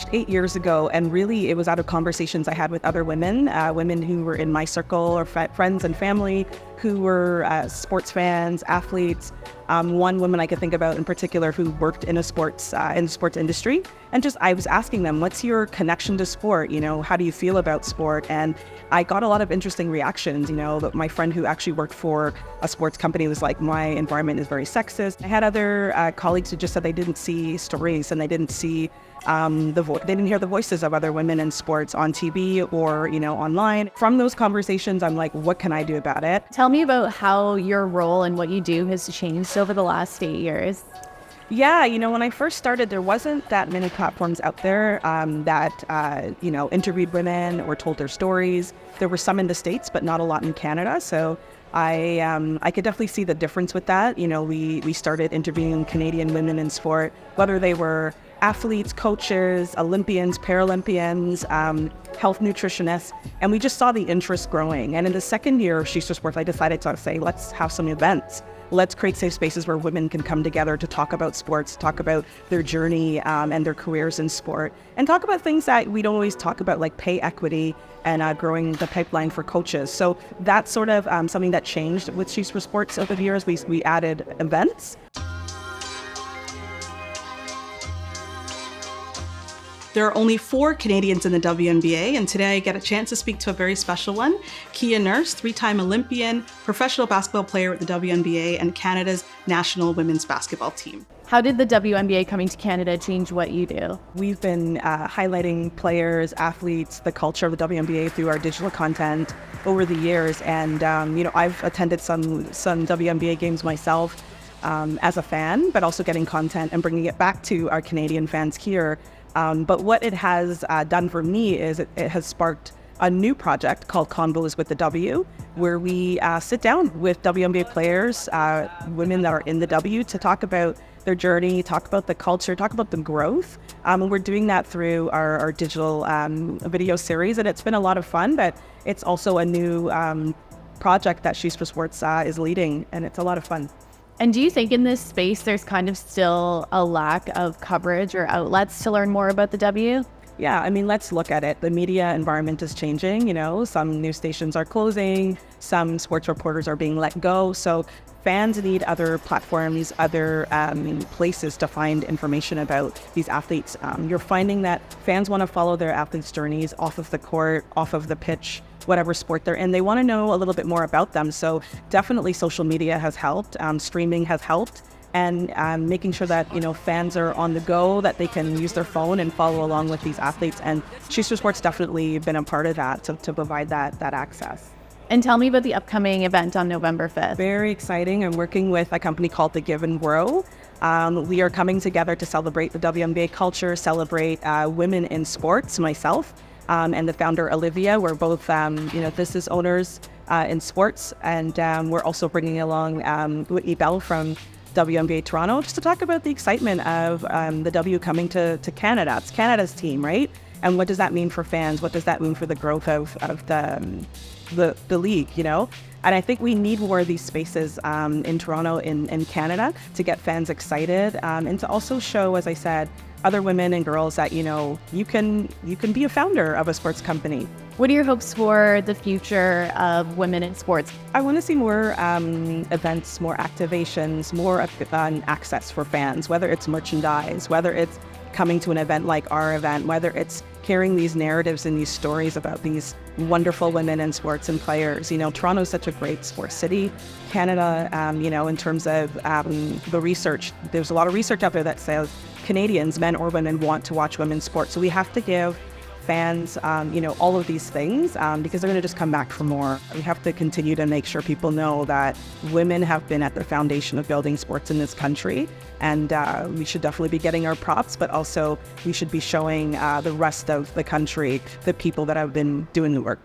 launched 8 years ago, and really it was out of conversations I had with other women, women who were in my circle or friends and family who were sports fans, athletes. One woman I could think about in particular who worked in the sports industry, and just I was asking them, what's your connection to sport? How do you feel about sport? And I got a lot of interesting reactions. My friend who actually worked for a sports company was like, my environment is very sexist. I had other colleagues who just said they didn't see stories and they didn't see they didn't hear the voices of other women in sports on TV or, online. From those conversations, I'm like, what can I do about it? Tell me about how your role and what you do has changed over the last 8 years. Yeah, when I first started, there wasn't that many platforms out there that, interviewed women or told their stories. There were some in the States, but not a lot in Canada. So I could definitely see the difference with that. We started interviewing Canadian women in sport, whether they were athletes, coaches, Olympians, Paralympians, health nutritionists, and we just saw the interest growing. And in the second year of She's for Sports, I decided to say, let's have some events. Let's create safe spaces where women can come together to talk about sports, talk about their journey and their careers in sport, and talk about things that we don't always talk about, like pay equity and growing the pipeline for coaches. So that's sort of something that changed with She's for Sports over the years. We added events. There are only 4 Canadians in the WNBA, and today I get a chance to speak to a very special one, Kia Nurse, 3-time Olympian, professional basketball player with the WNBA and Canada's national women's basketball team. How did the WNBA coming to Canada change what you do? We've been highlighting players, athletes, the culture of the WNBA through our digital content over the years, and I've attended some WNBA games myself as a fan, but also getting content and bringing it back to our Canadian fans here. But what it has done for me is it has sparked a new project called Convos with the W, where we sit down with WNBA players, women that are in the W, to talk about their journey, talk about the culture, talk about the growth. And we're doing that through our digital video series, and it's been a lot of fun, but it's also a new project that She's for Sports is leading, and it's a lot of fun. And do you think in this space there's kind of still a lack of coverage or outlets to learn more about the W? Yeah, let's look at it. The media environment is changing. Some news stations are closing, some sports reporters are being let go. So fans need other platforms, other places to find information about these athletes. You're finding that fans want to follow their athletes' journeys off of the court, off of the pitch, whatever sport they're in. They want to know a little bit more about them. So definitely social media has helped, streaming has helped, and making sure that fans are on the go, that they can use their phone and follow along with these athletes. And She's for Sports definitely been a part of that to provide that access. And tell me about the upcoming event on November 5th. Very exciting. I'm working with a company called The Give and Grow. We are coming together to celebrate the WNBA culture, celebrate women in sports, myself, and the founder, Olivia. We're both, business owners in sports, and we're also bringing along Whitney Bell from WNBA Toronto, just to talk about the excitement of the W coming to Canada. It's Canada's team, right? And what does that mean for fans? What does that mean for the growth of the league, And I think we need more of these spaces in Toronto, in Canada, to get fans excited, and to also show, as I said, other women and girls that, you can be a founder of a sports company. What are your hopes for the future of women in sports? I want to see more events, more activations, more access for fans, whether it's merchandise, whether it's coming to an event like our event, whether it's carrying these narratives and these stories about these wonderful women in sports and players. Toronto is such a great sports city. Canada, in terms of the research, there's a lot of research out there that says Canadians, men or women, want to watch women's sports. So we have to give fans, all of these things, because they're going to just come back for more. We have to continue to make sure people know that women have been at the foundation of building sports in this country, and we should definitely be getting our props, but also we should be showing the rest of the country the people that have been doing the work.